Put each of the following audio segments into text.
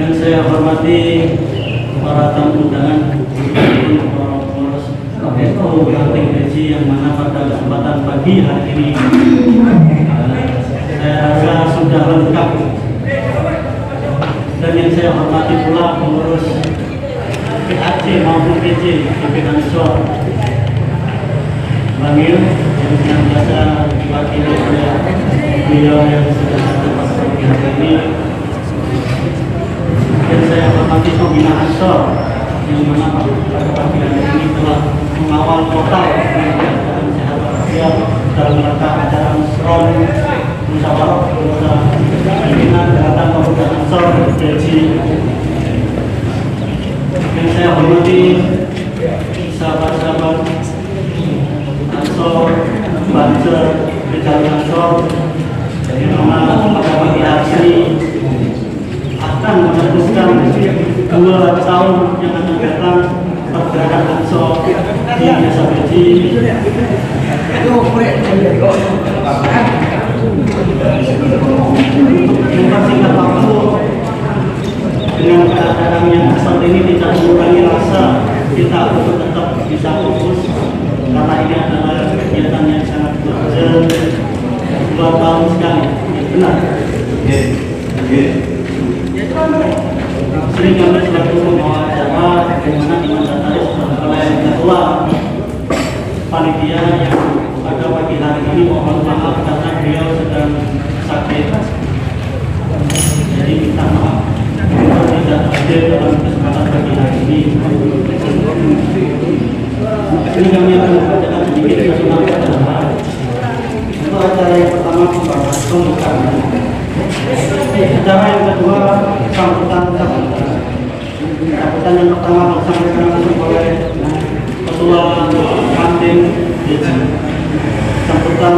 Yang saya hormati para tamu undangan, para pengurus NU Ranting Haji yang mana pada kesempatan pagi hari ini saya rasa sudah lengkap. Dan yang saya hormati pula pengurus PAC maupun PC PP Ansor Bangil yang senantiasa diwakili oleh beliau yang sudah dapat pagi hari ini. Dan saya hormati pembina Ansor yang mana pada pagi hari ini telah mengawal total kegiatan sehat walafiat dalam rangka acara Musron Musyawarah Pimpinan Gerakan Pemuda Ansor Haji. Yang saya hormati sahabat-sahabat Ansor, Banser, Pejabat Ansor yang mana pada pagi hari ini akan meneruskan 2 tahun yang akan datang pergerakan Ansor di Desa Beji. Mempersingkat waktu dengan keadaan yang saat ini tidak mengurangi rasa kita untuk tetap bisa fokus karena ini adalah kegiatan yang sangat urgent 2 tahun sekali. Benar? Sering kami selalu membawa acara dimana dimandataris oleh ketua panitia yang pada pagi hari ini mohon maaf karena beliau sedang sakit. Jadi minta maaf kalau tidak hadir dalam kesempatan pagi hari ini. Ini kami akan membacakan sedikit nasional acara. Untuk acara yang pertama pembukaan. Acara yang kedua sambutan. Sambutan yang pertama disampaikan langsung oleh Ketua Ranting Desa. Sambutan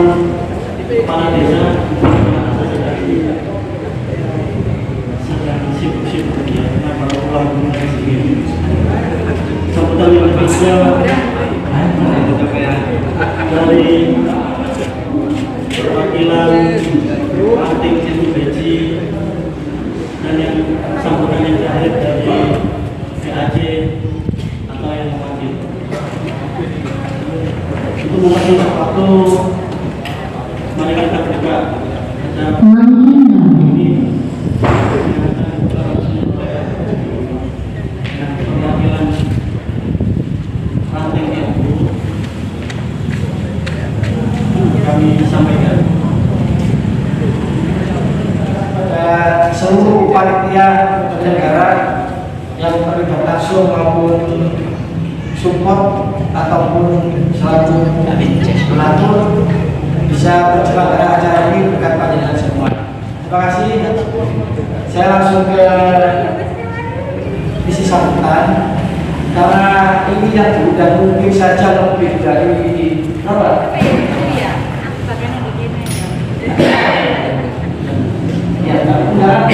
kepala desa sedang sibuk-sibuk ya, kenapa pulang segini. Sambutan yang ketiga dari perwakilan Ranting Haji dan yang sambutan yang terakhir dari PAC atau yang mewakili. Untuk mempersingkat waktu, mari kita buka ini perwakilan Ranting itu kami sampaikan seluruh panitia penyelenggara yang terlibat langsung maupun support ataupun selaku donatur bisa berjuang pada acara ini berkat panjenengan semua. Terima kasih. Saya langsung ke isi sambutan karena ini yang sudah mungkin saja lebih dari berapa? Undangan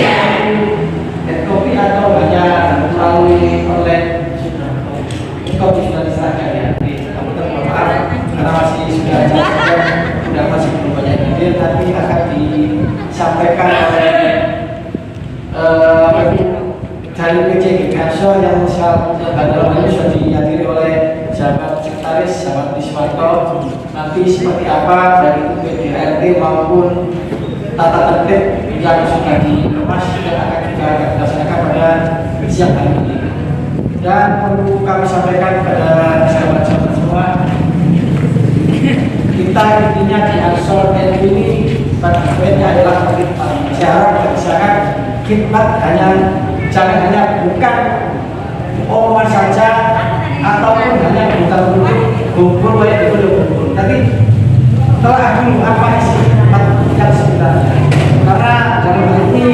kopi atau hanya melalui online kopi sudah diserahkan ya. Kamu maaf karena sudah masih belum banyak ide, tapi akan disampaikan oleh dari PJ Ansor yang dalam ini sudah dihadiri oleh sahabat sekretaris, sahabat Diswanto. Nanti seperti apa dari PDRT maupun tata tertib yang sudah dikemas dan akan juga dilaksanakan pada siang hari ini. Dan perlu kami sampaikan kepada sahabat-sahabat semua, kita intinya di Ansor NU ini pada poinnya adalah khidmat. Saya harap misalkan khidmat jangan hanya bukan omongan saja ataupun hanya kumpul tapi telah dulu apa isi khidmat yang sebenarnya. Karena dalam hal ini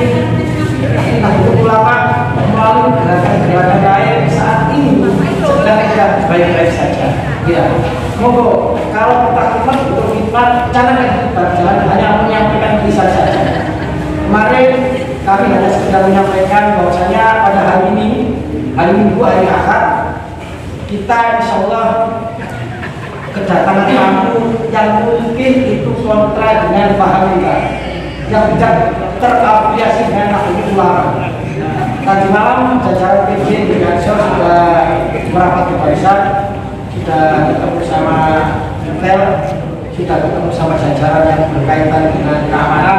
Nahdlatul Ulama melalui gerakan lain saat ini sedang tidak baik-baik saja. Ya, monggo kalau kita khidmat untuk khidmat, jangan hanya menyampaikan kisah saja. Kemarin kami hanya sekedar menyampaikan bahwasanya pada hari Minggu, hari Ahad, kita insya Allah kedatangan tamu yang mungkin itu kontra dengan paham kita, yang tidak terafiliasi dengan Nahdlatul Ulama. Tadi malam jajaran PJ di Gansor sudah merapat ke barisan, sudah ketemu sama Intel, sudah ketemu sama jajaran yang berkaitan dengan keamanan,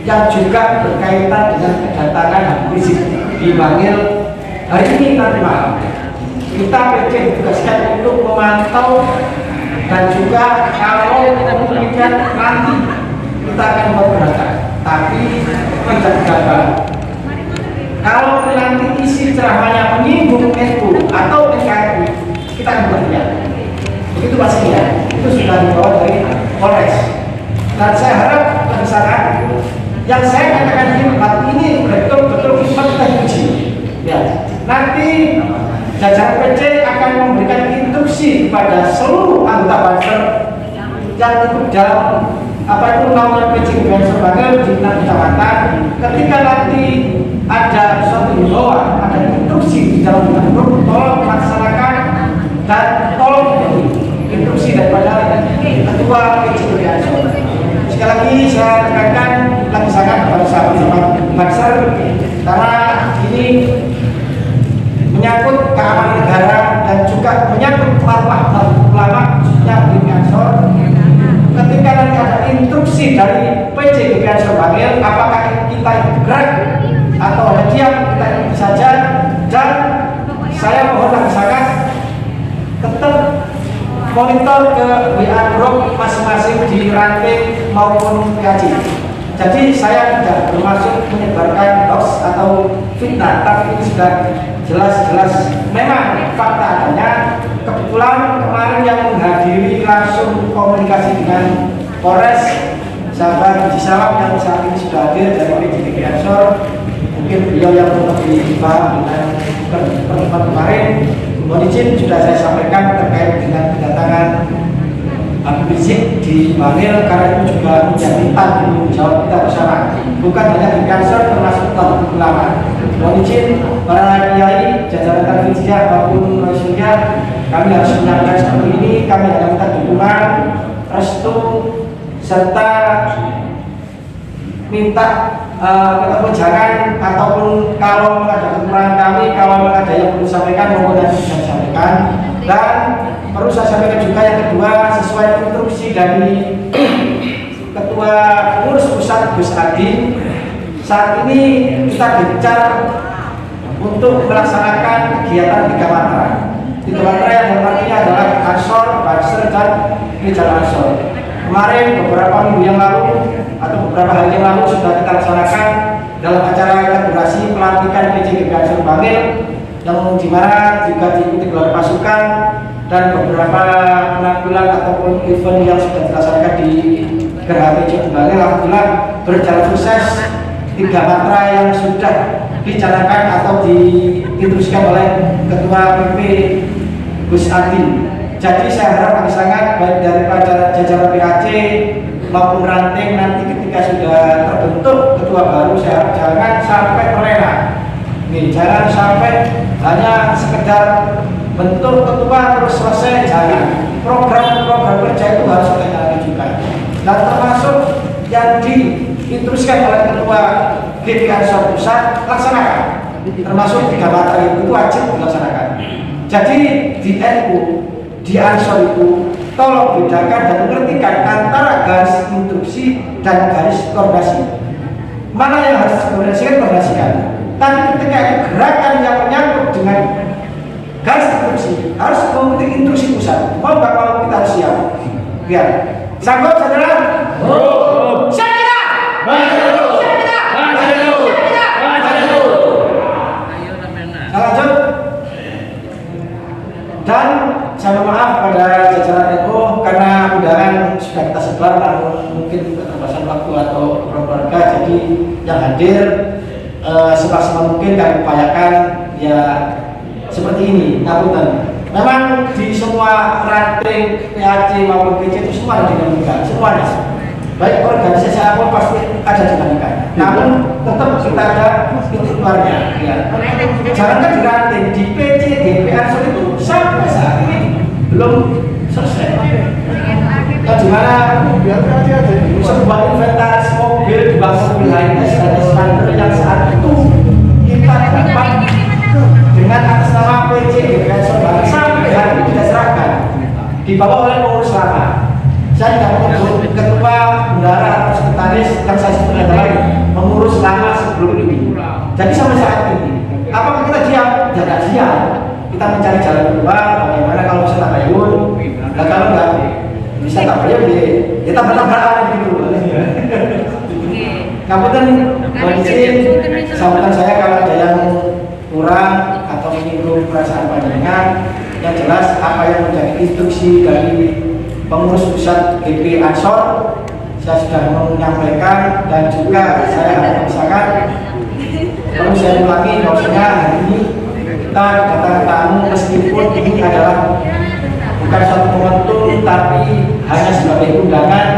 yang juga berkaitan dengan kedatangan Habib Rizik dipanggil hari ini nanti malam. Kita PJ ditugaskan untuk memantau dan juga kalau kemudian nanti kita akan bergerak, tapi tidak gagal. Kalau nanti isi ceramahnya menyinggung NU atau NKRI, kita akan berhentian. Begitu pastinya. Itu sudah dibawa dari Polres. Dan saya harap misalkan yang saya katakan di tempat ini betul-betul kita uji. Ya. Nanti jajaran PJ akan memberikan instruksi kepada seluruh anggota Banser yang ikut dalam naungan PJ Banser Bangil di 6 kecamatan. Ketika nanti ada suatu himbauan, ada instruksi di dalam grup, tolong laksanakan dan tolong instruksi daripada ketua PJ Banser. Sekali lagi saya tekankan lagi sangat kepada sahabat-sahabat Banser karena ini menyangkut keamanan negara dan juga menyangkut marwah ulama khususnya di Banser. Ketika nanti ada instruksi dari PJ Banser Bangil, apakah kita gerak atau hanya diam, kita ikuti saja. Dan saya mohon sangat tetap monitor ke WA group masing-masing di ranting maupun PAJ. Jadi saya tidak bermaksud menyebarkan hoax atau fitnah, tapi ini sudah jelas-jelas memang fakta adanya. Kebetulan kemarin yang menghadiri langsung komunikasi dengan Polres sahabat Haji Salam yang saat ini sudah hadir dari PJ Banser. Mungkin beliau yang lebih paham dengan pertemuan kemarin. Mohon izin sudah saya sampaikan terkait dengan kedatangan Habib Rizik di Bangil karena itu juga menjadi tanggung jawab kita bersama. Bukan hanya di Banser termasuk tahun ulama. Mohon izin para kiai, jajaran Tarfidiyah maupun Rasuliyah, kami harus menyampaikan seperti ini. Kami akan minta dukungan, restu, serta minta jangan ataupun kalau ada kekurangan kami, kalau ada yang perlu disampaikan mohon yang bisa disampaikan. Dan perlu saya sampaikan juga yang kedua, sesuai instruksi dari Ketua Pengurus Pusat Gus Adi, saat ini kita gencar untuk melaksanakan kegiatan 3 matra. 3 matra yang artinya adalah Ansor, Banser, dan Rijal Ansor. Kemarin beberapa minggu yang lalu atau beberapa hari yang lalu sudah kita laksanakan dalam acara inaugurasi pelantikan PJ Banser Bangil yang dimana juga diikuti oleh pasukan dan beberapa penampilan ataupun event yang sudah dilaksanakan di Geraha PJ Bangil. Alhamdulillah berjalan sukses. 3 matra yang sudah dicanangkan atau diinstruksikan oleh Ketua PP Gus Adi. Jadi saya harap sangat baik daripada jajaran PAJ maupun ranting nanti ketika sudah terbentuk ketua baru, saya harap jangan sampai terlena. Jangan sampai hanya sekedar bentuk ketua terus selesai, jangan. Program-program kerja itu harus kita lanjutkan. Dan termasuk yang diinstruksikan oleh ketua GP Ansor Pusat, laksanakan. Termasuk 3 matra itu wajib dilaksanakan. Jadi di NU, di Ansor itu tolong bedakan dan mengertikan antara garis instruksi dan garis koordinasi. Mana yang harus dikoordinasikan, koordinasikan. Tapi ketika ada gerakan yang menyangkut dengan garis instruksi, harus mengikuti instruksi pusat. Mau nggak mau kita harus siap. Biar sanggup saudara? Siap kita. Lanjut. Dan saya maaf pada jajaran NU karena mudahan sudah kita sebar namun mungkin keterbatasan waktu atau keluarga, jadi yang hadir semaksimal mungkin kami upayakan ya seperti ini. Ngapunten. Memang di semua ranting PAJ maupun PJ itu semua ada dinamika, semuanya. Baik organisasi apapun pasti ada dinamika. Namun tetap kita ada titik keluarnya. Ya. Jangan kan di ranting di PJ, GP Ansor itu sampai saat ini belum selesai. Di mana sebuah inventaris mobil di bangsa mobil lainnya ada standar yang saat itu kita dibawa oleh pengurus lama. Saya tidak menyebut ketua, bendara atau sekretaris yang saya sebut adalah pengurus lama sebelum ini. Jadi sampai saat ini, apakah kita diam? Tidak diam. Kita mencari jalan keluar. Bagaimana kalau bisa tabayun? Dan kalau nggak bisa tabayun, kita bertabrakan gitu. Kemudian izin sambutan saya kalau ada yang kurang atau menyinggung perasaan panjenengan, yang jelas apa yang menjadi instruksi dari pengurus pusat GP Ansor saya sudah menyampaikan, dan juga saya harus memisahkan. Lalu saya ulangi bahwasanya hari ini kita datang tamu meskipun ini adalah bukan satu momentum tapi hanya sebagai undangan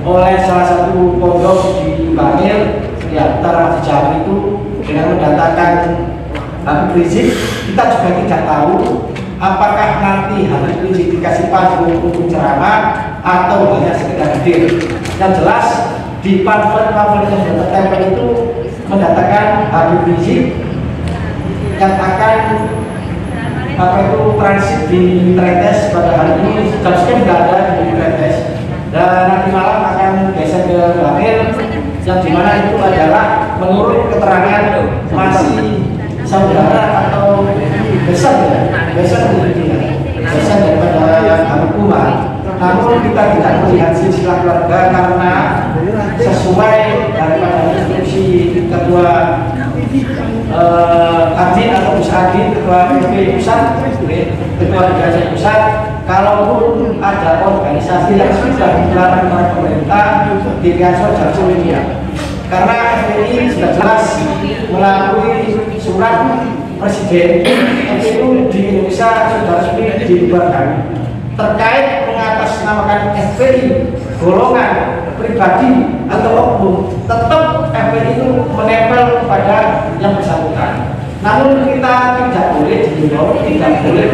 oleh salah satu pondok di Bangil di antara Masjid Jami itu dengan mendatangkan Habib Rizik. Kita juga tidak tahu apakah nanti Habib Rizik dikasih panggung untuk ceramah atau hanya sekedar hadir. Yang jelas di pamflet yang sudah tertempel itu mendatangkan Habib Rizik yang akan transit di Trentes pada hari ini. Seharusnya tidak ada di Trentes, dan nanti malam akan geser ke Bangil, yang dimana itu adalah menurut keterangan masih saudara atau besar daripada Habib Umar. Namun kita tidak melihat silsilah keluarga karena sesuai daripada instruksi ketua Adin atau Pusat Adin, ketua PP Pusat, ketua Delegasi Pusat, kalaupun ada organisasi yang sudah dilarang oleh pemerintah di Ansor Jalur Media, karena FPI sudah jelas melalui surat Presiden itu di Indonesia sudah resmi dibubarkan. Terkait mengatasnamakan FPI golongan pribadi atau oknum, tetap FPI itu menempel kepada yang bersangkutan. Namun kita tidak boleh dihimbau, tidak boleh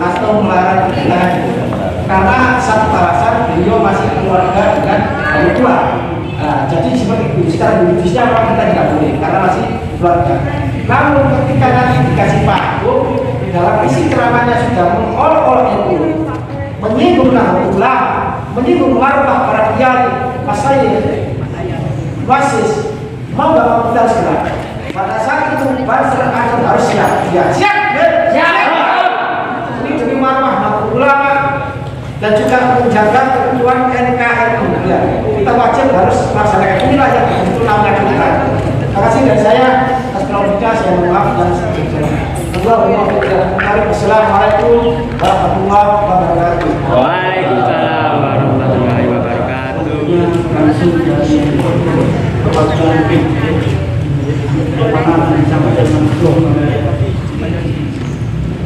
atau melarang kegiatan itu, karena satu alasan beliau masih keluarga dengan Habib Umar. Nah, jadi seperti itu, secara juridisnya memang kita tidak boleh karena masih keluarga. Namun ketika nanti dikasih panggung, dalam isi ceramahnya sudah mengolok-olok itu, menyinggung ulama, menyinggung marwah para kiai, masyayikh, wasis, mau nggak mau kita segera. Pada saat itu Banser Ansor harus siap. Ya, siap. Ini demi marwah ulama dan juga menjaga keutuhan NKRI. Ya, kita wajib harus melaksanakan. Inilah yang itu namanya kita. Terima kasih dari saya. Atas kronika saya mohon maaf dan sebagainya. Assalamualaikum warahmatullahi wabarakatuh. Waalaikumsalam warahmatullahi wabarakatuh. Langsung dari perwakilan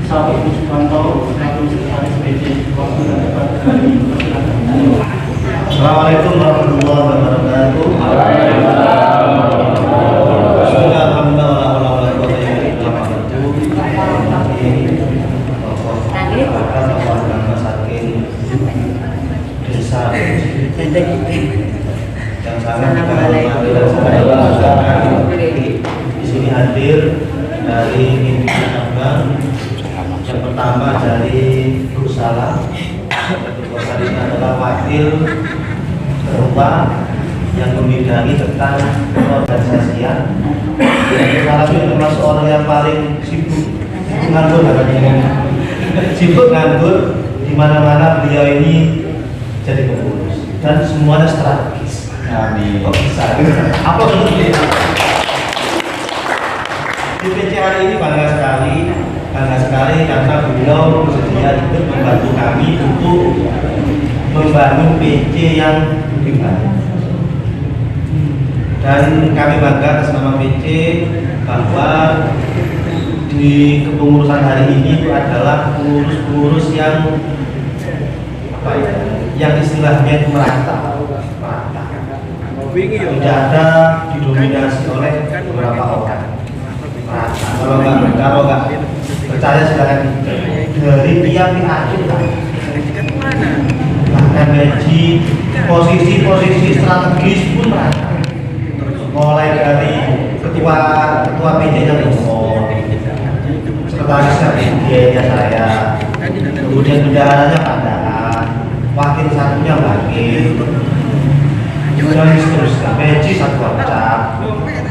Sahabat Suwanto, Assalamualaikum warahmatullahi wabarakatuh. Desa yang sangat dihormati dan sangat dibanggakan di sini hadir dari pimpinan Abang. Yang pertama dari Guru Salam, yang kedua ini adalah wakil ketua yang membidangi tentang organisasian. Yang Salam itu termasuk orang yang paling sibuk nganggur katanya, sibuk nganggur di mana-mana beliau ini jadi pengurus dan semuanya strategis. Amin. Kok bisa? Apa sebetulnya? DPC hari ini bangga sekali karena beliau bersedia ikut membantu kami untuk membangun PC yang lebih baik. Dan kami bangga atas nama PC bahwa di kepengurusan hari ini itu adalah pengurus-pengurus yang apa ya? Yang istilahnya itu merata. Tidak ada didominasi oleh beberapa orang. Kalau nggak percaya silakan dari tiap akhir bahkan gaji posisi strategis pun merata, mulai dari ketua PJ nya Rizmo, sekretarisnya saya, kemudian bendaharanya Pandaan, wakil satunya wakil, dan seterusnya, peci satu wacak.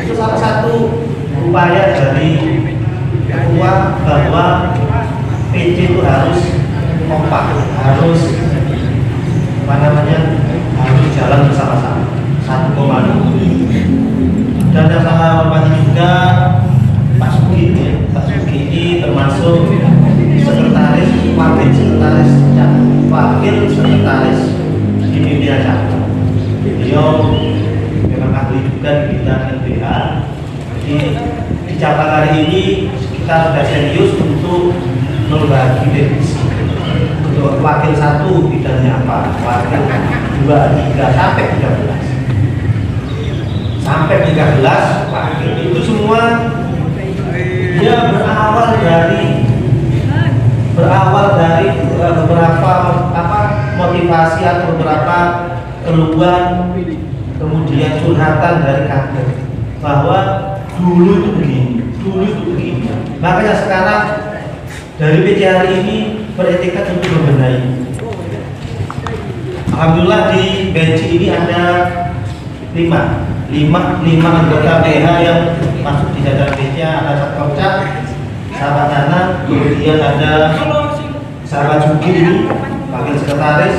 Itu salah satu upaya dari ketua bahwa PC itu harus kompak, harus harus jalan bersama-sama, satu komando. Dan yang saya hormati juga Pak Sugi, Pak Sugi ini termasuk sekretaris, wakil sekretaris di pimpinan cabang. Beliau memang ahli juga di bidang LBH. Jadi di cabang hari ini kita sudah serius untuk membagi divisi. Untuk wakil 1 bidangnya apa? Wakil 2, 3 sampai 13. Sampai 13 wakil itu semua dia berawal dari beberapa motivasi atau beberapa keluhan, kemudian curhatan dari kader bahwa dulu itu begini. Makanya sekarang dari PC hari ini beretikat untuk membenahi. Alhamdulillah di bench ini ada 5 anggota PH yang masuk di jajaran PC. Ada Satkomcat, sahabat Nana, kemudian ada sahabat Sugi ini wakil sekretaris,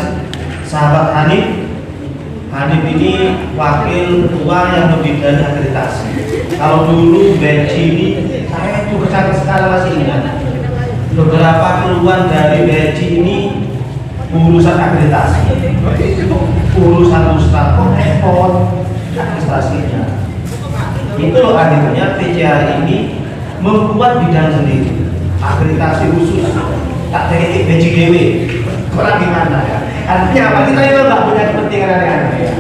sahabat Hanif ini wakil ketua yang membidangi akreditasi. Kalau dulu bench ini saya itu sampai sekarang masih ingat beberapa keluhan dari bench ini urusan akreditasi, urusan ustaz, repot administrasinya. Itu loh akhirnya PC hari ini membuat bidang sendiri, akreditasi khusus, tak teknik BJGW. Kurang gimana ya? Artinya apa? Kita itu nggak punya kepentingan aneh-aneh ya.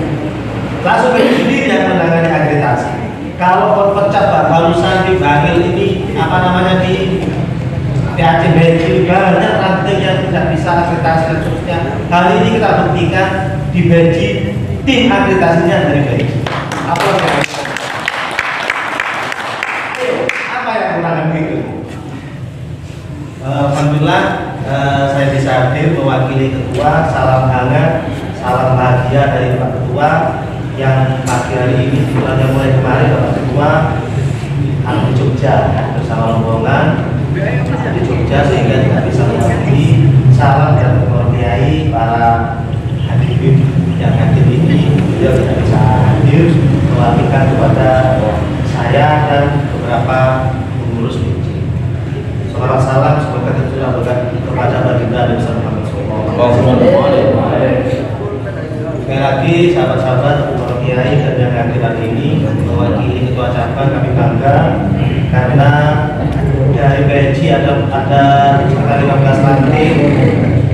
Langsung BJ sendiri yang menangani akreditasi. Kalau pecat barusan di Bangil ini di PAC BJ banyak ranting yang tidak bisa akreditasi dan seterusnya. Hal ini kita buktikan di BJ, tim akreditasinya dari BJ. Apa yang kurang begitu? Alhamdulillah saya bisa hadir mewakili ketua. Salam hangat, salam bahagia dari Pak Ketua yang pagi hari ini dimulai mulai kemarin Bapak Ketua di Jogja bersama rombongan di Jogja sehingga tidak bisa mewakili. Salam dan mewakili para hadirin yang hadir ini. Beliau tidak bisa hadir mewakilkan kepada saya dan beberapa pengurus BC. Selamat salam, semoga tercurah berkat kepada baginda Nabi Muhammad SAW. Sekali lagi sahabat-sahabat, para kiai dan yang hadir hari ini mewakili ketua cabang, kami bangga karena dari BNC ada sekitar 15 ranting.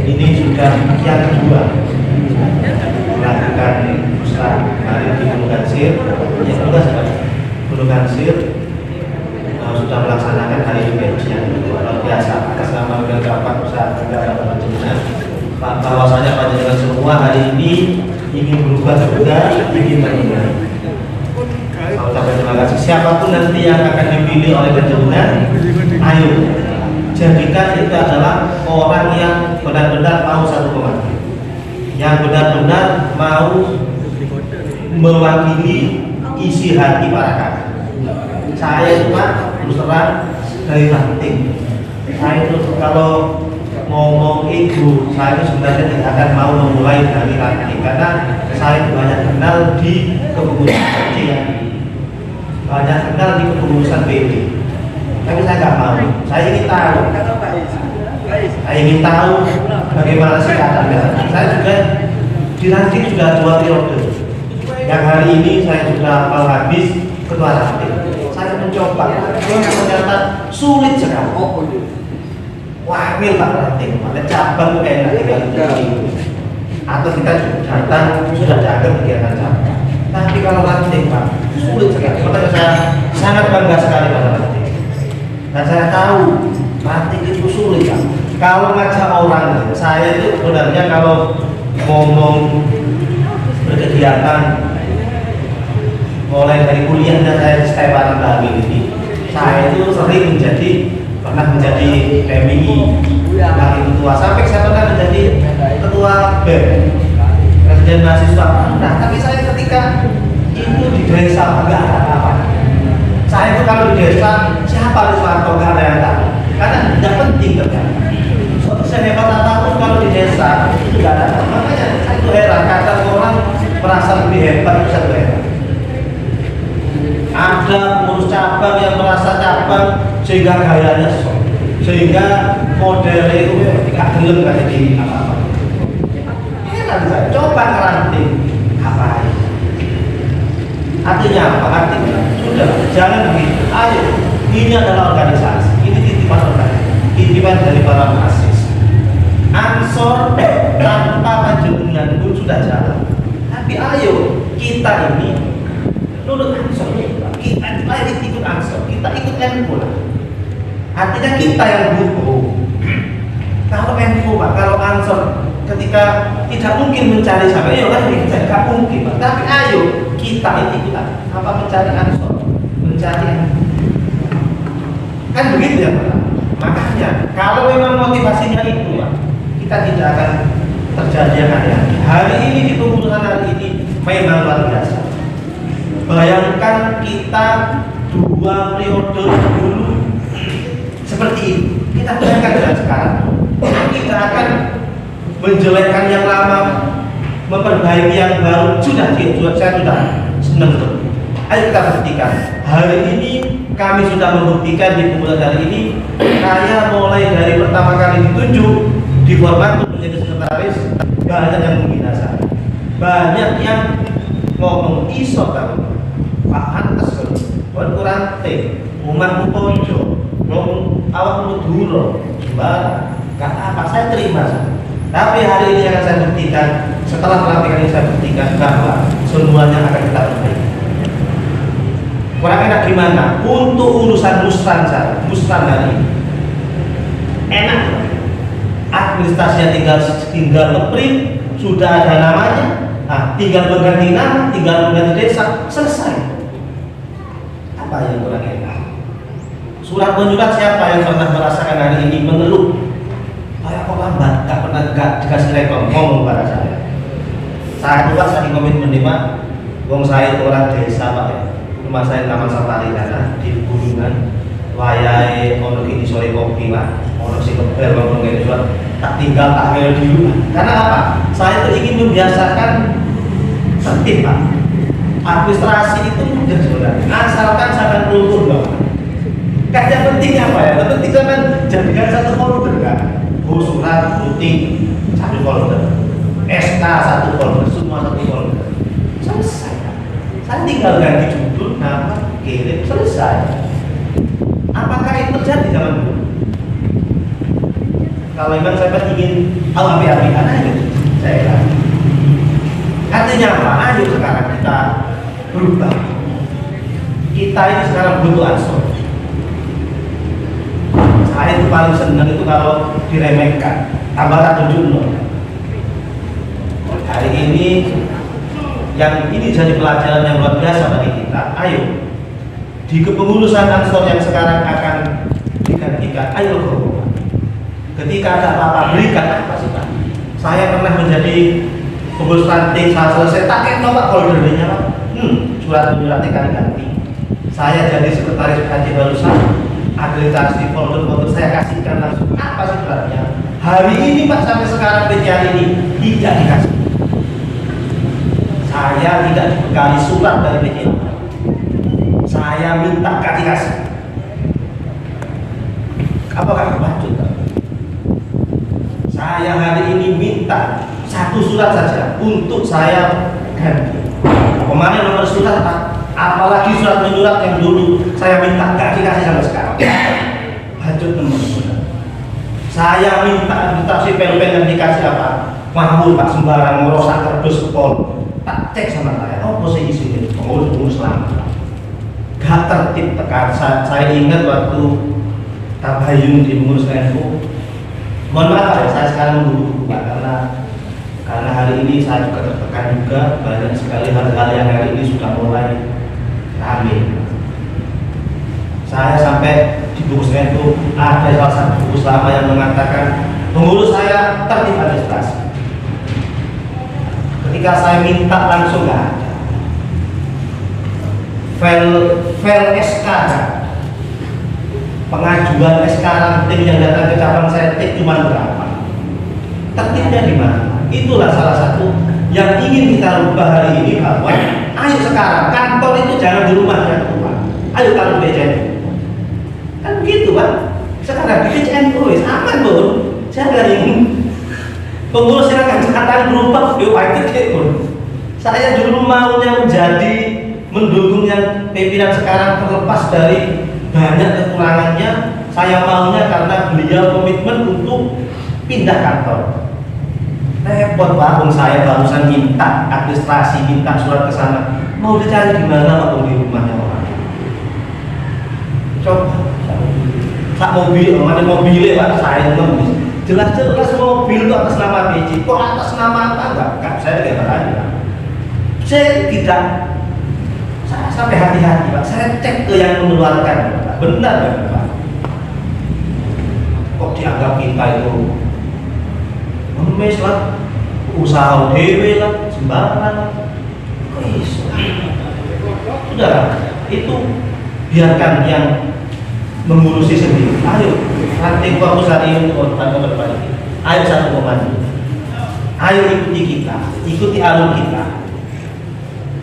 Ini sudah yang kedua melakukan musrah hari di Gunung Gansir. Yang kedua Gunung Gansir sudah melaksanakan hari ini BNC yang kedua. Luar biasa atas nama beberapa usaha negara dan panjenengan. Bahwasanya panjenengan semua hari ini ingin berubah juga, ingin berubah. Kalau sampai terima kasih. Siapapun nanti yang akan dipilih oleh panjenengan, ayo jadikan itu adalah orang yang benar-benar mau satu komando, yang benar-benar mau mewakili isi hati para kader. Saya itu Pak, terus terang dari ranting. Saya itu kalau ngomong itu, saya itu sebenarnya tidak akan mau memulai dari ranting karena saya banyak kenal di kepengurusan PJ, banyak kenal di kepengurusan PB. Tapi saya nggak mau. Saya ingin tahu bagaimana sih keadaannya. Saya juga di ranting sudah 2 periode. Yang hari ini saya sudah hafal habis ketua ranting. Saya mencoba, ternyata sulit sekali. Wakil Pak ranting, pada cabang kayak tinggal atau kita datang sudah jaga kegiatan cabang. Tapi kalau ranting Pak sulit sekali. Makanya saya sangat bangga sekali pada ranting. Dan saya tahu ranting itu sulit Pak. Kalau ngajak orang, saya itu sebenarnya kalau ngomong berkegiatan mulai dari kuliahnya saya di Stepan Bangil ini, saya itu sering menjadi pernah menjadi PMI, wakil ketua, sampai saya pernah menjadi ketua BEM, presiden mahasiswa. Nah, tapi saya ketika itu di desa nggak ada apa-apa. Saya itu kalau di desa siapa Riswanto nggak ada yang tahu, karena tidak penting ternyata. Sehebat apapun kalau di desa itu nggak ada. Makanya saya itu heran, kadang orang merasa lebih hebat, saya itu heran. Ada pengurus cabang yang merasa cabang sehingga gayanya sok, sehingga modelnya itu tidak gelem nggak jadi apa-apa. Heran saya, coba ngeranting apa? Artinya apa? Artinya sudah, jangan begitu. Ayo, ini adalah organisasi, ini titipan organisasi, titipan dari para mahasiswa. Ansor tanpa panjenengan pun sudah jalan. Tapi ayo kita ini nurut ansor, kita ikut ansor, kita ikut NU lah. Artinya kita yang butuh. Kalau NU Pak, kalau ansor ketika tidak mungkin mencari sampai, ayo kan tidak mungkin Pak. Tapi ayo kita ikut apa mencari ansor, mencari NU. Kan begitu ya Pak. Makanya kalau memang motivasinya itu Pak, kita tidak akan terjadi yang aneh. Hari ini di pengurusan hari ini memang luar biasa. Bayangkan kita 2 periode dulu seperti ini. Kita bayangkan dengan sekarang. Kita akan menjelekkan yang lama, memperbaiki yang baru. Saya sudah senang betul. Ayo kita buktikan. Hari ini kami sudah membuktikan di pengurusan hari ini. Saya mulai dari pertama kali ditunjuk di Format menjadi sekretaris, banyak yang menghina saya, banyak yang ngomong iso kan Pak Antes kurang teh umat pojo ngomong awak dulu sembarang, kata apa saya terima. Tapi hari ini akan saya buktikan, setelah pelantikan ini saya buktikan bahwa semuanya akan kita perbaiki. Kurang enak gimana? Untuk urusan musran hari ini enak, administrasinya tinggal ngeprint, sudah ada namanya, nah, tinggal mengganti nama, tinggal mengganti desa, selesai. Apa yang kurang enak? Surat menyurat siapa yang pernah merasakan hari ini mengeluh? Kayak kok lambat, gak dikasih rekor, ngomong pada saya. Saat itu saya komitmen Pak, wong saya itu orang desa Pak ya. Rumah saya Taman Safari sana di Gunungan, wayai ono kini sore kopi Pak. Orang si kebel ngomong kayak gitu, tak tinggal tak ngel di rumah. Karena apa? Saya itu ingin membiasakan tertib Pak. Administrasi itu mudah sebenarnya. Asalkan sampai runtuh Pak. Yang penting apa ya? Yang penting kan jadikan satu folder kan. Surat putih satu folder, SK satu folder, semua satu folder. Selesai. Saya tinggal ganti judul, nama, kirim, selesai. Apakah itu terjadi zaman dulu? Kalau memang saya ingin api-apian aja, saya bilang. Artinya apa? Ayo sekarang kita berubah. Kita ini sekarang butuh ansor. Saya itu paling senang itu kalau diremehkan, tambah 1 hari ini yang ini jadi pelajaran yang luar biasa bagi kita. Ayo di kepengurusan ansor yang sekarang akan digantikan, ayo berubah. Ketika ada apa-apa berikan apa sih Pak? Saya pernah menjadi pengurus ranting, saat selesai tak nomor foldernya Pak. Surat menyuratnya kali ganti. Saya jadi sekretaris kaji barusan, akreditasi folder saya kasihkan langsung. Apa sih suratnya? Hari ini Pak sampai sekarang PCA ini tidak dikasih. Saya tidak dibekali surat dari PCA. Saya minta kasih. Apakah kebacut? Saya hari ini minta 1 surat saja untuk saya ganti. Kemarin nomor surat Pak, apalagi surat menyurat yang dulu saya minta gak dikasih sampai sekarang. Bacut nomor surat. Saya minta administrasi pen yang dikasih apa? Mahmud Pak sembarang merosak kardus kepol. Tak cek sama saya, oh posisi ini pengurus lama. Gak tertib tekan. Saya ingat waktu tabayun di pengurus NU. Mohon maaf ya, saya sekarang buru-buru Pak, karena hari ini saya juga tertekan juga, banyak sekali hal-hal yang hari ini sudah mulai rame. Saya sampai di buku saya itu ada salah satu buku selama yang mengatakan pengurus saya tertib administrasi. Ketika saya minta langsung nggak ada. File SK kan? Pengajuan SK ranting yang datang ke cabang saya cuma berapa? Tertibnya di mana? Itulah salah satu yang ingin kita rubah hari ini, bahwa ayo sekarang kantor itu jangan di rumahnya ketua. Ayo taruh BCN. Kan begitu Pak. Sekarang BCN terus aman Bun. Jangan ingin pengurus yang akan sekarang berubah pun. Saya dulu maunya menjadi mendukung yang pimpinan sekarang terlepas dari banyak kekurangannya. Saya maunya karena beliau komitmen untuk pindah kantor. Repot Pak, saya barusan minta administrasi, minta surat ke sana. Mau dicari di mana Pak? Di rumahnya orang. Coba, sak mobil, mana mobilnya Pak? Saya ngemis. Jelas-jelas mobil itu atas nama BC. Kok atas nama apa? Enggak, saya tidak berani. Saya tidak. Saya sampai hati-hati Pak. Saya cek ke yang mengeluarkan. Benar Pak? Kok dianggap kita itu ngemis lah, usaha dewe lah, sembarangan. Sudah, itu biarkan yang mengurusi sendiri. Ayo, ranting fokus hari ini untuk tanpa berbalik. Ayo satu komando. Ayo ikuti kita, ikuti alur kita.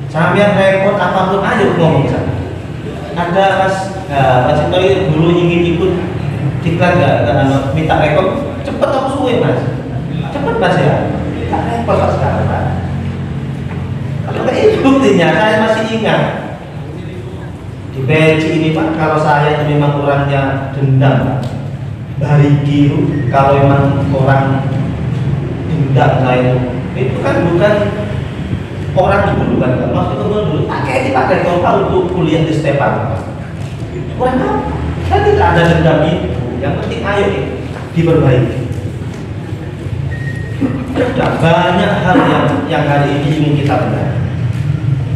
Sampai repot apapun, ayo ngomong sana. Ada Mas Cito dulu ingin ikut diklat nggak? Minta rekor, cepet aku suwe Mas. Cepet Mas ya. Nggak repot Pak sekarang Pak. Kalau kayak buktinya, saya masih ingat di PLC ini Pak, kalau saya itu memang orangnya dendam Pak. Bariki itu kalau memang orang dendam saya itu kan bukan orang dulu kan, maksudnya dulu pakai dipakai total untuk kuliah di Stepan. Orang apa? Kan tidak ada dendam itu. Yang penting ayo diperbaiki. Sudah banyak hal yang hari ini ingin kita benar.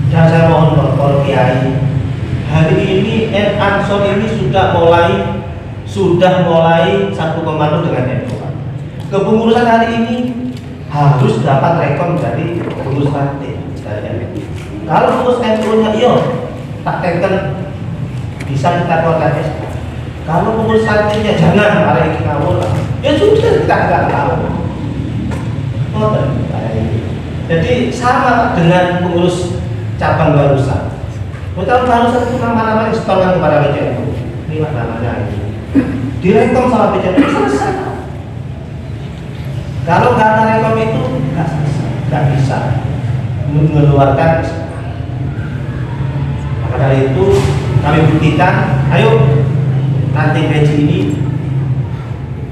Dan saya mohon Bapak Kiai, hari ini Ansor ini sudah mulai satu komando dengan NU. Kepengurusan hari ini harus dapat rekon dari pengurus ranting dari NU. Kalau pengurus NU-nya iya, tak teken bisa kita keluarkan SK. Kalau pengurus rantingnya jangan, mari kita ngawur. Ya sudah, kita nggak tahu. Jadi sama dengan pengurus cabang barusan. Cabang barusan itu nama-nama disetorkan kepada BCN. Ini namanya ini. Direkom sama BCN selesai. Kalau nggak ada rekom itu nggak bisa mengeluarkan. Maka dari itu kami buktikan, ayo nanti BC ini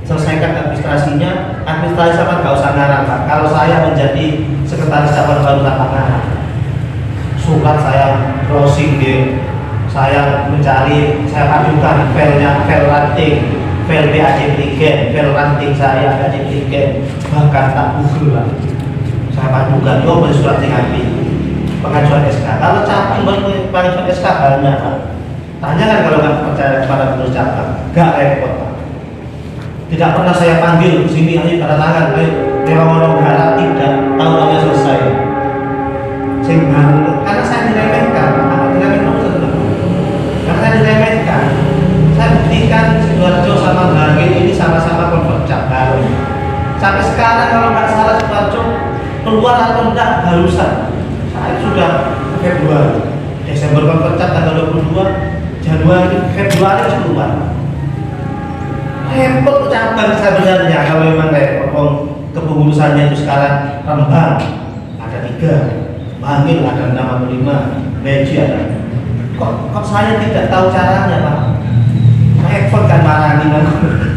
selesaikan administrasinya. Administrasi sama nggak usah ngarang Pak. Kalau saya menjadi sekretaris cabang baru tanpa ngarang, surat saya closing deh, saya mencari, saya ajukan filenya, file ranting, file BAC Prigen, file ranting saya BAC Prigen, bahkan tak google lah. Saya ajukan, yo boleh surat tinggi pengajuan SK. Kalau cabang pengajuan SK banyak Pak. Tanya kan kalau nggak percaya kepada pengurus cabang, nggak repot Pak. Tidak pernah saya panggil sini ayo tanda tangan, ayo Dewa Monogara, tidak, tahu-tahunya selesai. Karena saya diremehkan, karena saya diremehkan. Saya buktikan Sidoarjo sama Bangil ini sama-sama konvercat baru. Sampai sekarang kalau nggak salah Sidoarjo keluar atau enggak barusan. Saya sudah Februari, Desember konvercat tanggal 22, Januari, Februari keluar. Repot cabang sebenarnya kalau memang repot. Kepengurusannya itu sekarang Rembang ada 3, Bangil ada 65, Beji ada. Kok saya tidak tahu caranya Pak? Repot kan marani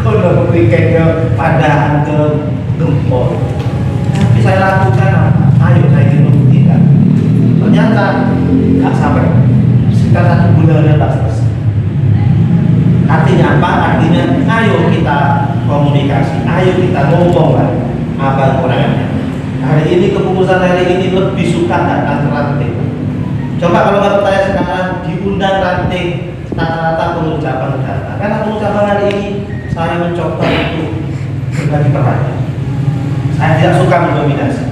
kalau berikan ke padaan ke gempol. Tapi saya lakukan, ayo saya ingin membuktikan. Ternyata nggak sampai sekitar 1 bulan tak selesai. Artinya apa? Artinya ayo kita komunikasi, ayo kita ngomong lah apa kekurangannya. Hari ini kepengurusan hari ini lebih suka datang ke ranting. Coba kalau nggak percaya sekarang diundang ranting rata-rata pengurus cabang data. Karena pengurus cabang hari ini saya mencoba untuk berbagi peran. Saya tidak suka mendominasi.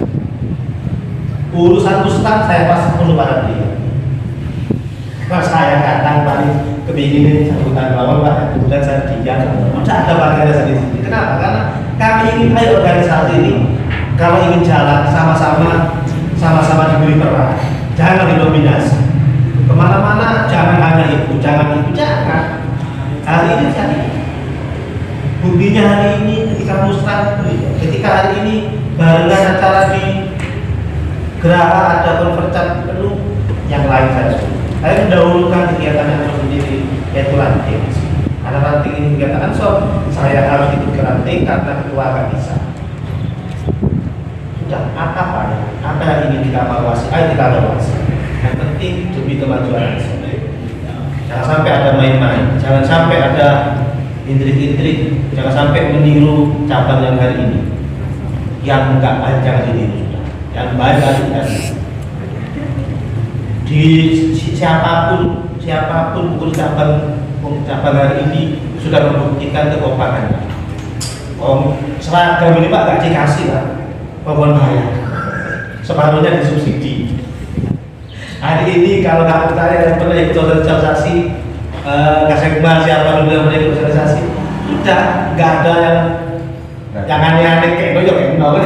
Urusan ustaz saya pasti perlu pada beliau. Kalau saya datang paling kepingin sambutan bawah Pak, kemudian saya diam. Udah ada bagiannya sendiri. Kenapa? Karena kami ingin organisasi ini kalau ingin jalan sama-sama diberi peran. Jangan didominasi. Kemana-mana jangan hanya itu, jangan. Hari ini jadi. Buktinya hari ini ketika Ustaz, ketika hari ini barengan acara di Geraha ada konferensi penuh yang lain saja. Saya mendahulukan kegiatan yang sendiri, yaitu ranting. Karena ranting ini kegiatan Ansor, saya harus ikut ke ranting karena ketua akan bisa. Sudah, apa yang ingin kita evaluasi, ayo kita evaluasi. Yang penting demi kemajuan Ansor. Jangan sampai ada main-main, jangan sampai ada intrik-intrik, jangan sampai meniru cabang yang hari ini. Yang enggak baik jangan ditiru. Yang baik kan di siapapun pengurus cabang hari ini sudah membuktikan kekompakannya. Seragam ini Pak gak dikasih Pak, mohon bayar. Separuhnya disubsidi. Hari ini kalau nggak percaya pernah ikut sosialisasi, Kasegma siapa dulu yang pernah ikut sosialisasi, sudah nggak ada yang aneh-aneh kayak goyok ya, nggak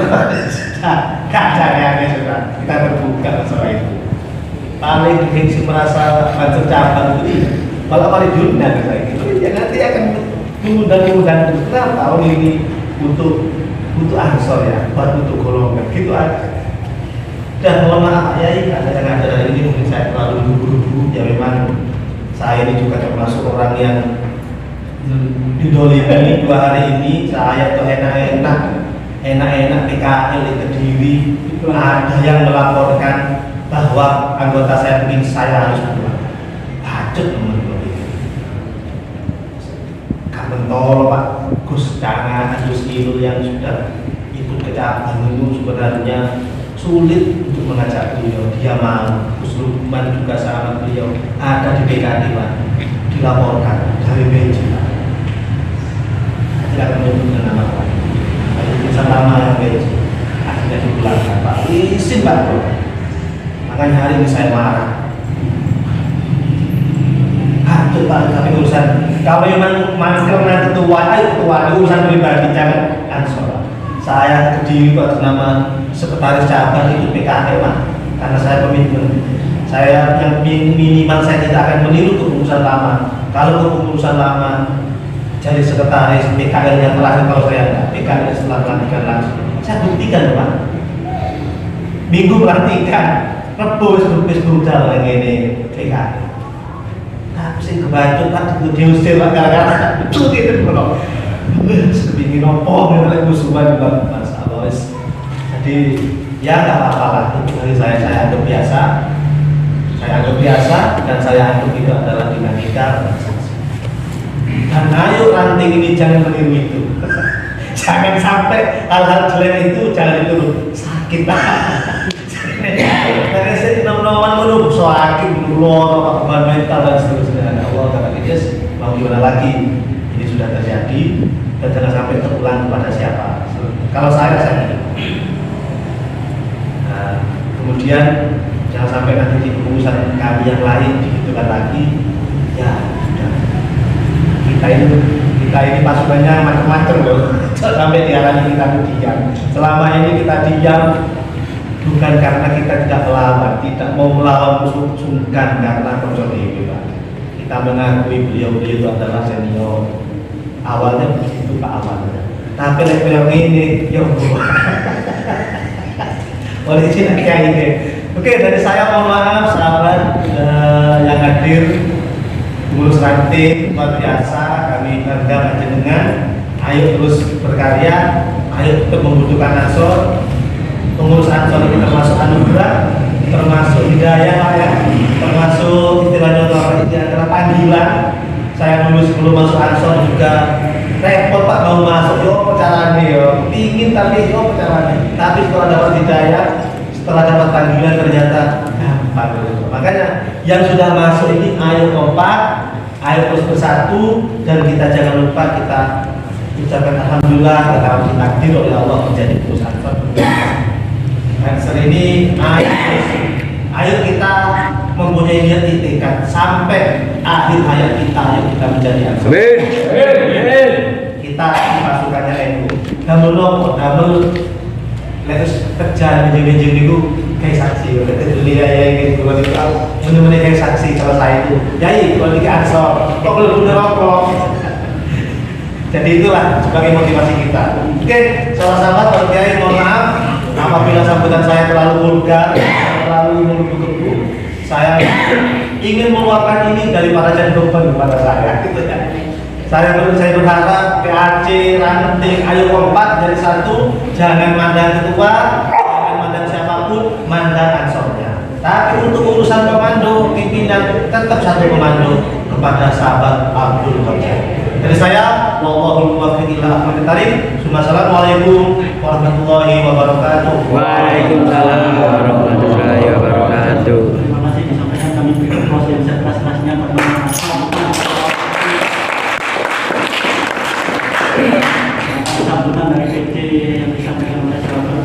ada aneh-aneh sudah. Kita terbuka soal itu. Paling gengsi merasa macam cabang itu, kalau paling diundang kayak gitu, ya nanti akan mengundang. Kenapa tahun ini butuh ansor ya, butuh golongan gitu aja. Dan mohon maaf ya, ada yang ada dari ini mungkin saya terlalu buru-buru ya, memang saya ini juga termasuk orang yang didolimi 2 hari ini. Saya tuh enak-enak PKL di Kediri, ada yang melaporkan bahwa anggota saya mungkin saya harus pulang. Bacot teman-teman itu. Gak mentol Pak Gus, jangan Gus Ilul yang sudah ikut ke cabang itu sebenarnya sulit untuk mengajak beliau. Dia mau. Gus Lukman juga sama beliau ada di BKD Pak, dilaporkan dari BJ. Tidak menyebutkan nama Pak, tapi bisa nama yang BJ akhirnya dipulangkan Pak, izin Pak. Makanya hari ini saya marah. Aduh Pak, tapi urusan kalau memang manggil nanti ketua urusan pribadi, jangan ansor. Saya Kediri Pak, nama sekretaris cabang itu PKL Pak, karena saya komitmen. Saya yang minimal saya tidak akan meniru kepengurusan lama. Kalau kepengurusan lama jadi sekretaris PKL yang terakhir, kalau saya enggak, PKL setelah pelantikan langsung saya buktikan Pak. Minggu pelantikan Rebo wis budal yang ini PKL. Tapi sing kebacut Pak diusir Pak gara-gara itu gitu kalau sepingin opo ngene musuhan juga masalah wis. Jadi ya nggak apa-apa lah, itu dari saya anggap biasa. Saya anggap biasa dan saya anggap itu adalah dinamika. Dan ayo ranting ini jangan meniru itu. Jangan sampai hal-hal jelek itu jangan ditiru. Sakit banget. Karena saya teman-teman menunggu sakit, menurut beban mental dan seterusnya. Allah kata dia mau gimana lagi? Ini sudah terjadi dan jangan sampai terulang kepada siapa. Kalau saya kemudian jangan sampai nanti di pengurusan kami yang lain dihitungkan lagi. Ya sudah, kita ini pasukannya macam-macam loh. Sampai diarani kita diam. Selama ini kita diam bukan karena kita tidak melawan, tidak mau melawan musuh, sungkan karena konsul ini Pak. Kita mengakui beliau itu adalah senior. Awalnya begitu Pak awalnya. Tapi level yang ini, ya oleh Cina kayak ini. Oke, dari saya mohon maaf sahabat yang hadir, pengurus ranting luar biasa, kami bangga panjenengan. Ayo terus berkarya, ayo tetap membutuhkan ansor. Pengurus ansor ini termasuk anugerah, termasuk hidayah ya, termasuk istilahnya adalah panggilan. Saya dulu sebelum masuk ansor juga repot Pak, mau masuk yo percarane yo pingin tapi yo percarane, tapi setelah dapat hidayah, setelah dapat panggilan ternyata gampang. Makanya yang sudah masuk ini ayo kompak, Ayo terus bersatu dan kita jangan lupa kita ucapkan alhamdulillah kita ditakdir oleh Allah menjadi perusahaan Ansor. Ansor ini ayo kita mempunyai niat itikad sampai akhir hayat kita, ayo kita menjadi Ansor. Kita pasukannya NU. Namun letus kerja menjeng-menjeng itu kayak saksi. Letus dunia ya gitu kalau kita benar-benar kayak saksi kalau saya itu. Yai kalau di Ansor, kok belum rokok. Jadi itulah sebagai motivasi kita. Oke, sahabat-sahabat, kalau Kiai mohon maaf apabila sambutan saya terlalu vulgar, terlalu menggebu-gebu. Saya ingin meluapkan ini dari para gentleman kepada saya. Gitu ya. Saya berharap PAC, ranting, ayo kompak jadi satu, jangan mandang ketua, jangan mandang siapapun, mandang Ansornya. Tapi untuk urusan komando, pimpinan tetap satu komando kepada sahabat Abdul Qadir. Dari saya, wallahul muwaffiq ila aqwamit thariq. Assalamualaikum warahmatullahi wabarakatuh. Waalaikumsalam warahmatullahi wabarakatuh. Terima kasih disampaikan kami berikan proses yang sekeras-kerasnya kepada sambutan dari PC yang disampaikan oleh sahabat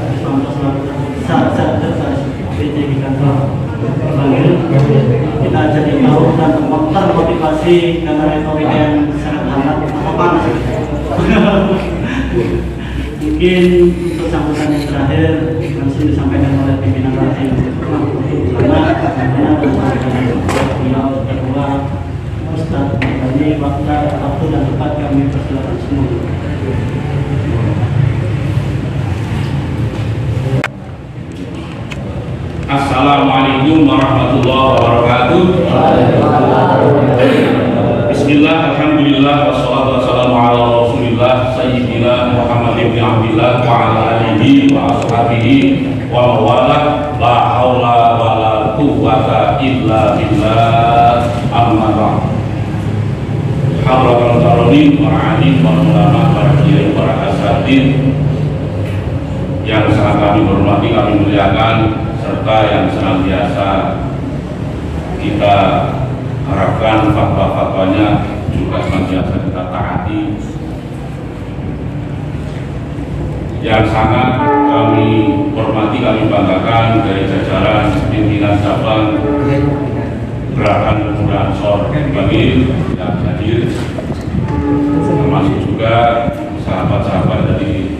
PC di kantor panggil kita jadi tahu dan termotivasi karena retorik yang sangat hangat panas. Mungkin untuk sambutan yang terakhir langsung disampaikan oleh pimpinan Rasim karena beliau kedua Ustaz ini waktu dan tempat kami persilakan semua. Assalamualaikum warahmatullahi wabarakatuh. Bismillah, alhamdulillah, wassalatu wassalamu ala rasulillah sayyidina Muhammad ibn Abdillah wa ala alihi wa ashabihi wa mawalah, la hawla wa la quwwata illa billah, amma ba'd. Hadratul karomin, para alim, para ulama, para kiai, para asatidz yang sangat kami hormati, kami muliakan, serta yang senantiasa kita harapkan fatwa-fatwanya juga senantiasa kita taati. Yang sangat kami hormati, kami banggakan dari jajaran pimpinan cabang Gerakan Pemuda Ansor Bangil yang hadir, termasuk juga sahabat-sahabat dari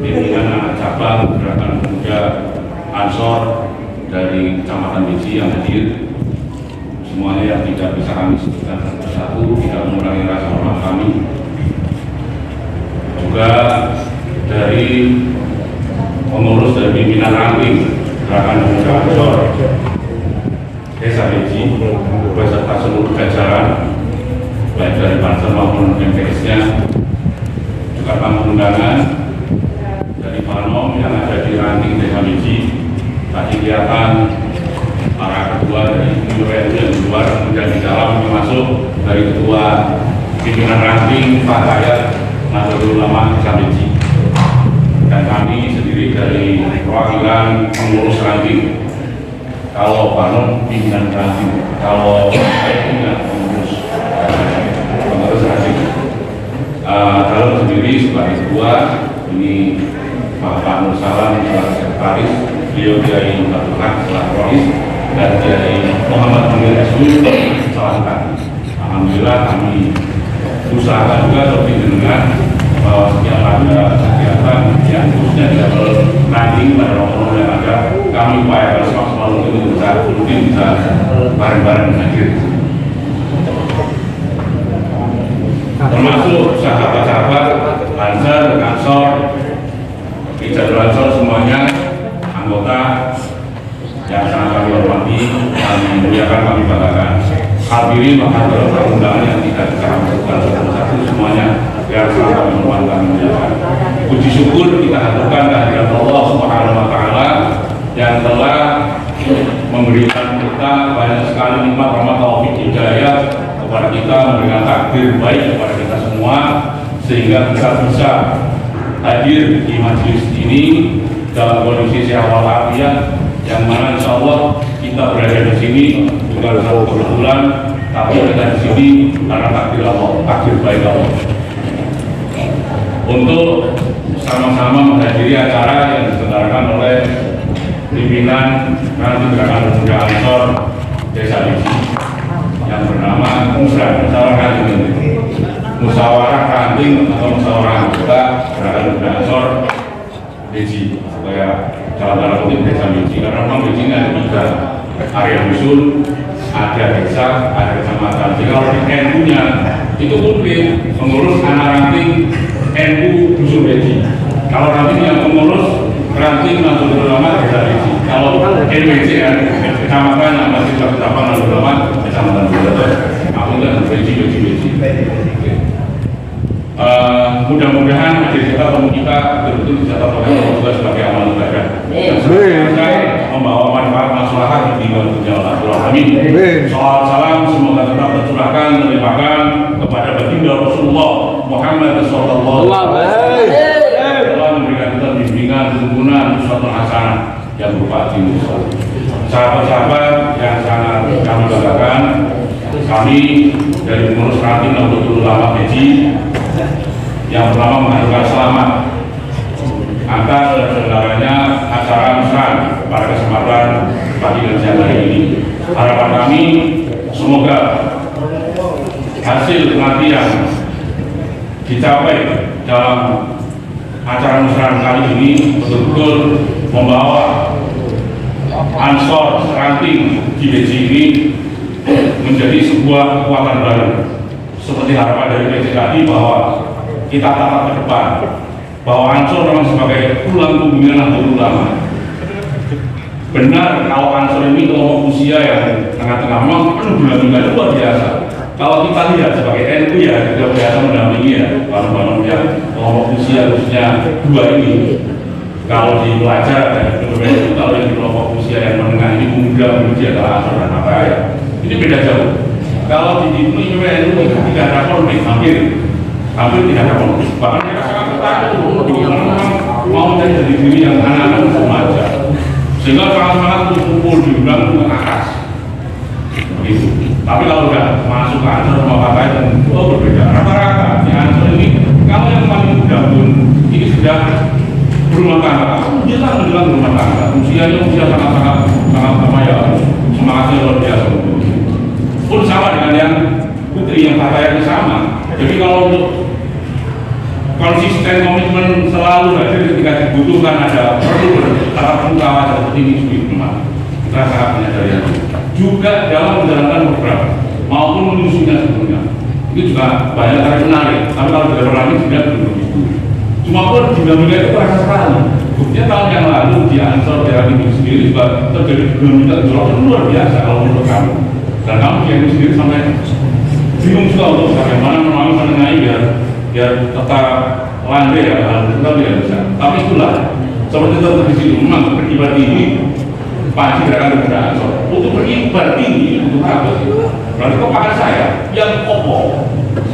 pimpinan cabang Gerakan Pemuda Ansor dari Kecamatan Biji yang hadir. Semuanya yang tidak bisa kami sebutkan satu-satu, tidak mengurangi rasa hormat kami. Juga dari pengurus dari pimpinan ranting Gerakan Pemuda Ansor Desa Biji beserta seluruh jajaran baik dari Pansel maupun MPS-nya, juga tamu undangan dari Panom yang ada di ranting Desa Biji. Tadi kelihatan para ketua dari URL yang di luar, kemudian di dalam masuk dari ketua pimpinan ranting Pak Hayat Nahdlatul Ulama Desa Biji, dan kami sendiri dari perwakilan pengurus ranting. Kalau Panom pimpinan ranting, kalau saya pimpinan pengurus ranting. Dalam sendiri sebagai ketua ini Pak Nur Salam sebagai sekretaris, beliau Kiai Abdul Haq selaku Rois, dan Kiai Muhammad Munir Rasul salamkan. Alhamdulillah kami usahakan juga seperti dengan bahwa setiap ada kegiatan yang khususnya di level ranting pada nomor yang ada, kami upayakan semaksimal mungkin bisa bareng-bareng hadir. Termasuk sahabat-sahabat Ansor, Ansor, Ijazul Ansor semuanya, anggota yang sangat kami hormati, kami muliakan, kami banggakan. Hadirin dalam undangan yang tidak bisa kami sebutkan satu-satu semuanya yang sangat kami hormati, kami muliakan. Puji syukur kita haturkan kehadirat Allah Subhanahu wa Ta'ala yang telah memberikan kita banyak sekali nikmat, rahmat, taufik, hidayah kepada kita, memberikan takdir baik kepada kita semua, sehingga kita bisa hadir di majelis ini dalam kondisi sehat walafiat, yang mana insya Allah kita berada di sini bukan satu kebetulan, tapi kita di sini karena takdir Allah, takdir baik Allah. Untuk sama-sama menghadiri acara yang diselenggarakan oleh pimpinan nanti gerakan pemuda Ansor Desa Liji yang bernama Musyawarah Ranting atau Musyawarah Anggota Gerakan Pemuda Ansor Liji, supaya jalan-jalan untuk Desa Liji, karena memang di sini ada 3 area usul, ada desa, ada kecamatan. Jadi kalau di NU-nya itu mungkin pengurus anak ranting NU Dusun Liji. Kalau nanti yang pengurus ranting Nahdlatul Ulama Desa Liji. Kalau NWC ya, kecamatan yang masih terdapat Nahdlatul Ulama kecamatan Bulato, aku kan Liji. Mudah-mudahan adik kita atau kita betul-betul bisa terpakai juga sebagai amal ibadah. Saya membawa manfaat maslahat di dunia Amin. Salam semoga tetap tercurahkan terlimpahkan kepada baginda Rasulullah Muhammad Sallallahu Alaihi Wasallam. Allah memberikan kita bimbingan, tuntunan, suatu hasanah yang berupa ilmu. Sahabat-sahabat yang sangat kami banggakan, kami dari pengurus ranting Nahdlatul Ulama Beji yang pertama mengaturkan selamat atas terselenggaranya acara mesra pada kesempatan pagi dan siang hari ini. Harapan kami semoga hasil nanti yang dicapai dalam acara mesra kali ini betul-betul membawa Ansor ranting di Beji ini menjadi sebuah kekuatan baru, seperti harapan dari PCKI bahwa kita tatap ke depan, bahwa Ansor memang sebagai tulang punggung Nahdlatul Ulama. Benar kalau Ansor ini kelompok usia yang tengah-tengah memang penuh dinamika luar biasa. Kalau kita lihat sebagai NU ya kita biasa mendampingi ya kawan-kawan yang kelompok usia khususnya 2 ini. Kalau di pelajar dan itu kalau yang di kelompok usia yang menengah ini muda-mudi adalah Ansor dan apa ya. Ini beda jauh. Kalau di NU tidak ada konflik, hampir tidak ada konflik. Bahkan mereka sangat tertarik mau menjadi diri yang anak-anak remaja, sehingga sangat-sangat kumpul diundang ke atas. Begitu. Tapi kalau sudah masuk ke Ansor sama partai dan berbeda. Rata-rata di Ansor ini kalau yang paling muda pun ini sudah berumah tangga, menjelang rumah tangga. Usianya sangat-sangat ya, semangatnya luar biasa. Pun sama dengan yang putri yang partainya sama. Jadi kalau untuk konsisten komitmen selalu hadir ketika dibutuhkan ada perlu bertatap muka seperti ini kita sangat menyadari juga dalam menjalankan program maupun menyusunnya sebelumnya itu juga banyak tarik menarik. Tapi kalau tidak berani tidak belum begitu. Cuma pun dinamika itu terasa sekali. Buktinya tahun yang lalu di Ansor daerah ini sendiri juga terjadi dinamika yang luar biasa kalau menurut kami. Dan kamu yang sendiri sampai bingung juga untuk bagaimana memang menengahi biar tetap landai ya, tetap tidak bisa. Tapi itulah seperti itu di sini memang beribadah ini pasti gerakan Pemuda Ansor untuk beribadah ini untuk apa? Berarti kepada saya yang kokoh.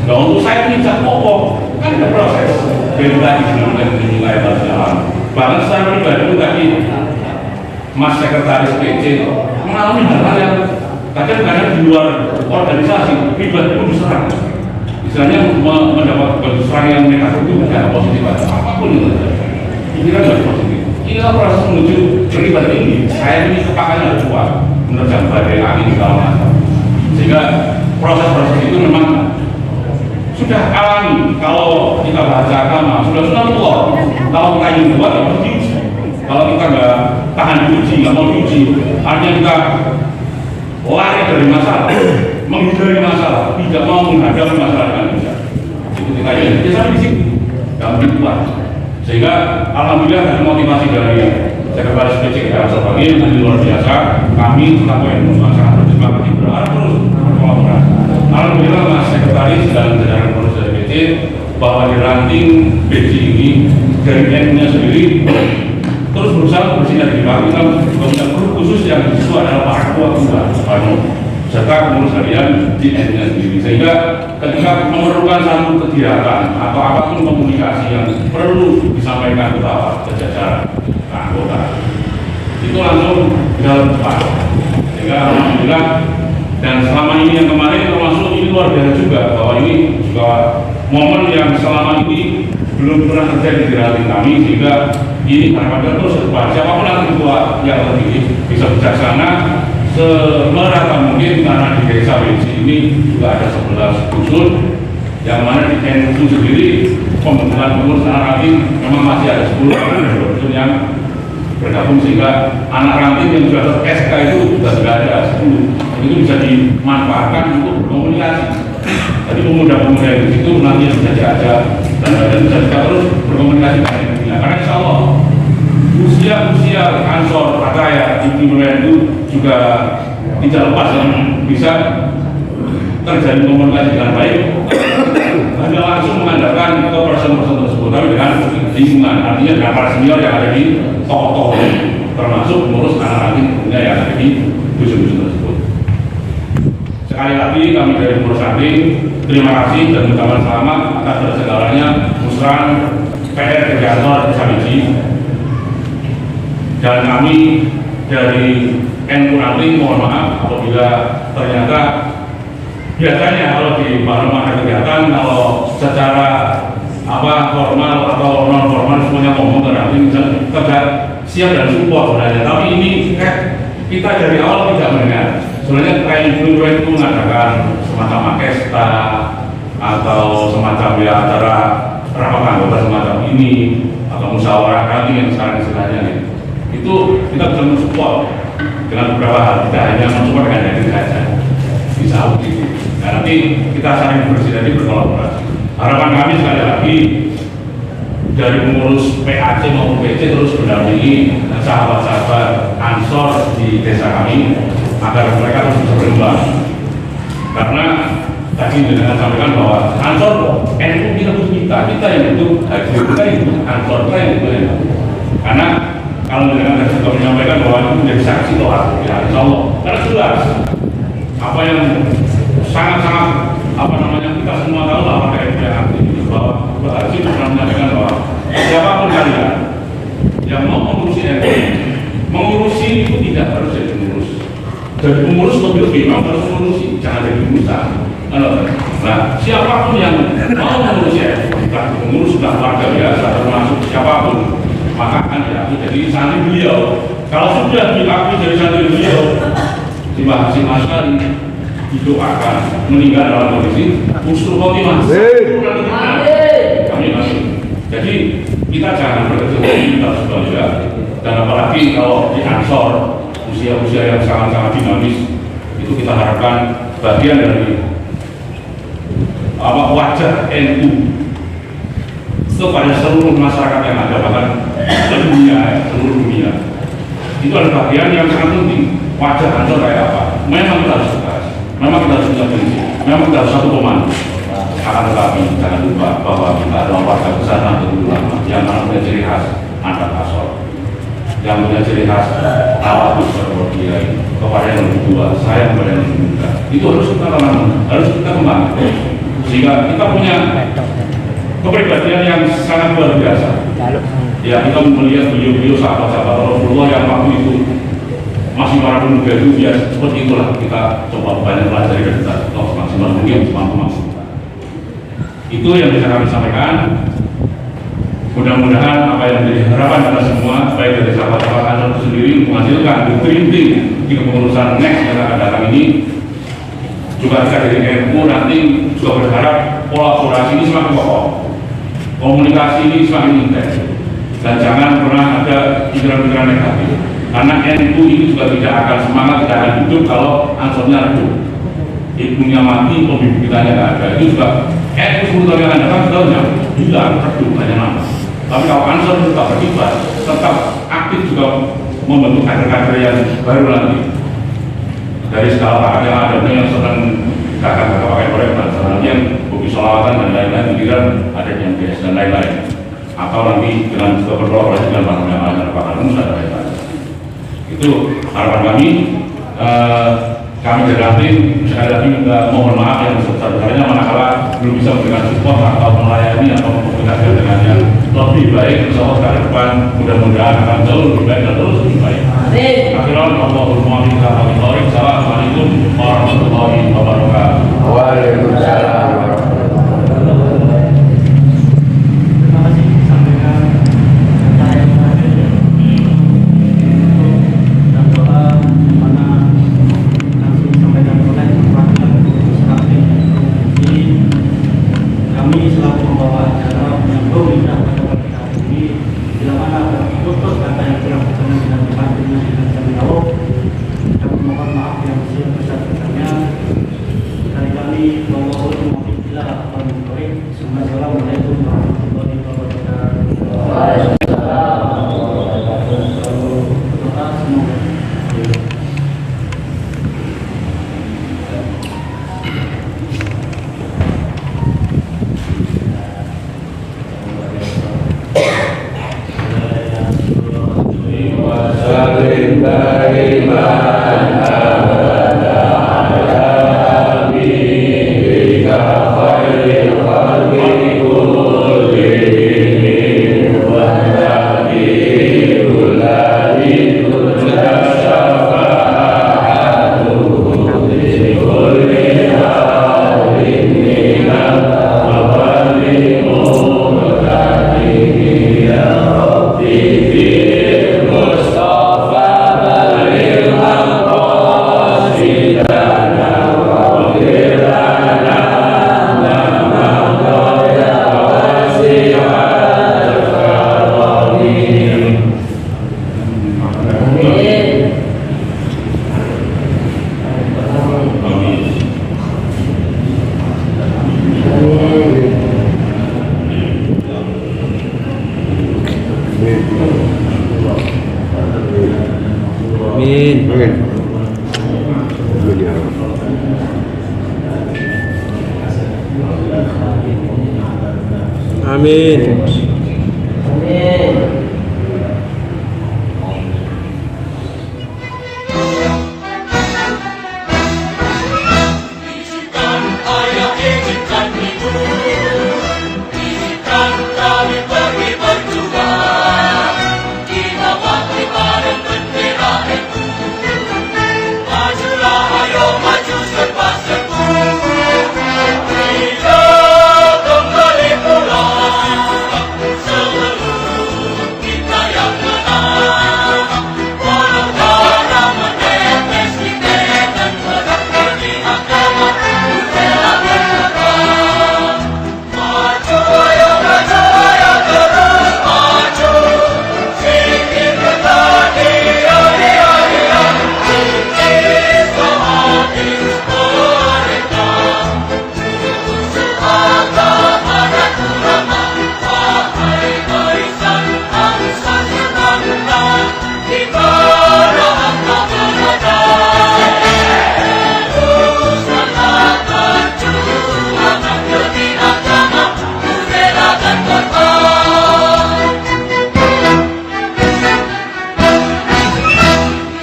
Nah untuk saya tidak kokoh kan ada proses. Beda dengan nilai berjalan. Bahkan secara pribadi itu tadi Mas Sekretaris PC mengalami hal-hal yang kadang-kadang di luar organisasi pribadi pun diserang. Misalnya mendapat serangan yang negatif itu bukan positif apapun itu. Ini kan tidak positif. Inilah proses menuju pribadi ini. Saya ini kepakannya kuat menerjang badai angin segala macam. Sehingga proses-proses itu memang sudah alami. Kalau kita baca agama sudah tua. Kalau kita ingin buat harus diuji. Kalau kita nggak tahan diuji, nggak mau diuji, artinya kita lari dari masalah, menghindari masalah, tidak mau menghadapi masalah dengan bijak. Itu kita ya sampai di sini, nggak begitu kuat. Sehingga alhamdulillah dari motivasi dari Sekretaris PC Ansor Bangil yang luar biasa, kami selaku yang sangat berterima kasih berharap terus berkolaborasi. Alhamdulillah Mas Sekretaris dan jajaran pengurus dari PC bahwa di ranting PC ini dari NU-nya sendiri terus berusaha bersinergi. Kami juga punya grup khusus yang disitu adalah para ketua serta pengurus harian di NU-nya sendiri. Sehingga ketika memerlukan satu kegiatan atau apapun komunikasi yang perlu disampaikan ke jajaran anggota itu langsung jalan cepat. Sehingga alhamdulillah Dan selama ini yang kemarin termasuk ini luar biasa juga, bahwa ini juga momen yang selama ini belum pernah terjadi di hati kami, sehingga ini harapan terus depan siapapun nanti ketua yang terpilih bisa bijaksana semerata mungkin, karena di desa Wensi ini juga ada 11 dusun yang mana di NU sendiri pembentukan pengurus anak ranting memang masih ada 10 dusun yang bergabung, sehingga anak ranting yang sudah SK itu sudah tidak ada 10, itu bisa dimanfaatkan untuk berkomunikasi. Jadi pemuda-pemuda di situ nanti yang bisa diajak dan bisa terus berkomunikasi dengan dunia. Karena insya Allah usia Ansor Pattaya di Timur itu juga tidak lepas yang bisa terjadi komunikasi dengan baik. Hanya langsung mengandalkan ke person-person tersebut, tapi dengan lingkungan, artinya dengan para senior yang ada di tokoh-tokoh, termasuk pengurus anak ranting yang ada di dusun-dusun tersebut. Sekali lagi kami dari pengurus ranting terima kasih dan mengucapkan selamat atas segalanya musran PR Kegiatan Desa Wensi. Dan kami dari NU Ranting mohon maaf apabila ternyata biasanya kalau di Parlemen ada kegiatan, kalau secara formal atau non formal semuanya ngomong ke Ranting kita siap dan support sebenarnya, tapi ini kita dari awal tidak mendengar. Sebenarnya kain itu mengadakan semacam orkestra atau semacam acara rapat anggota semacam ini atau musyawarah ranting yang sekarang istilahnya nih. Itu kita bisa mensupport dengan beberapa hal, tidak hanya mensupport dengan diri saja, bisa begitu. Nah, nanti kita saling bersinergi berkolaborasi. Harapan kami sekali lagi dari pengurus PAC maupun PC terus mendampingi sahabat-sahabat Ansor di desa kami agar mereka terus bisa berkembang. Karena tadi dengan sampaikan bahwa Ansor NU kita butuh kita yang butuh hadir, kita yang butuh Ansor, kita yang butuh NU. Karena kalau dengan juga menyampaikan bahwa itu menjadi saksi doa ya insya Allah, karena jelas apa yang sangat-sangat kita semua tahu lah pakai yang aktif ini, bahwa Pak Haji pernah menyampaikan bahwa siapapun kalian yang mau mengurusi NU, mengurusi itu tidak harus jadi pengurus. Jadi pengurus lebih memang harus mengurusi, jangan jadi pengusaha. Nah, siapapun yang mau mengurusi NU, entah pengurus, entah warga biasa, termasuk siapapun, maka akan diakui jadi santri beliau. Kalau sudah diakui jadi santri beliau, si Mbah Hasyim Asy'ari didoakan meninggal dalam kondisi husnul khotimah. Amin. Jadi kita jangan berkecil, kita harus bangga. Dan apalagi kalau di Ansor usia-usia yang sangat-sangat dinamis, itu kita harapkan bagian dari wajah NU kepada seluruh masyarakat yang ada, bahkan seluruh dunia. Itu adalah bagian yang sangat penting. Wajah Ansor kayak apa? Memang kita harus tegas, memang kita harus punya prinsip, memang kita harus satu komando. Akan tetapi jangan lupa bahwa kita adalah warga besar Nahdlatul Ulama yang punya ciri khas adat Ansor, yang punya ciri khas tawadhu berkiai kepada yang lebih tua, sayang kepada yang lebih muda. Itu harus kita tanam, harus kita kembangkan, sehingga kita punya kepribadian yang sangat luar biasa. Ya, kita melihat beliau-beliau sahabat-sahabat Rasulullah yang waktu itu masih para pemuda itu biasa seperti itulah. Kita coba banyak pelajari dan kita maksimal mungkin semampu. Itu yang bisa kami sampaikan. Mudah-mudahan apa yang menjadi harapan kita semua, baik dari sahabat-sahabat Ansor itu sendiri, menghasilkan printing di kepengurusan next yang akan datang ini. Juga kita dari NU nanti juga berharap kolaborasi ini semakin kokoh, komunikasi ini semakin intens, dan jangan pernah ada pikiran-pikiran negatif. Karena NU ini juga tidak akan semangat, tidak akan hidup kalau Ansornya redup. Ibunya mati, pembimbing kita nggak ada. Itu juga NU 10 tahun yang akan datang setelahnya hilang, redup, hanya nama. Tapi kalau Ansor tetap berkibar, tetap aktif juga membentuk kader-kader yang baru lagi. Dari skala yang ada yang sedang kakak-kakak pakai proyek dan yang bukti solawatan dan lain-lain, pikiran ada yang biasa dan lain-lain. Atau nanti dengan juga berkolaborasi dengan para yang lain, pakar dan lain-lain. Itu harapan kami. Kami dari Ranting sekali lagi minta mohon maaf yang sebesar-besarnya manakala belum bisa memberikan support atau melayani atau mengkomunikasi dengan yang lebih baik. Insya Allah ke depan mudah-mudahan akan jauh lebih baik dan terus lebih baik. Akhiran Allahul muwaffiq ila aqwamit thoriq. Assalamualaikum warahmatullahi wabarakatuh. Waalaikumsalam. Terima kasih disampaikan kata yang terakhir dan doa mana langsung disampaikan oleh perwakilan Musrafin Provinsi. Kami selaku pembawa acara menyambung indah pada pagi hari ini bila mana terputus kata yang kurang berkenan dan dipandunya dengan kami tahu dan memohon maaf yang sebesar-besarnya dari kami Allahul muwaffiq ila aqwamit thoriq. Assalamualaikum warahmatullahi wabarakatuh. Doa semoga Salim daiman abada ala bika khairil khalqi kullihim wa nabiyul ladzi turja syafa'atuhu li kulli hawlin minal mawali muhtadihi ya Rabbi Mustafa balil maqasidana wa firana lama qada wasi'al karami. Amin. Amin.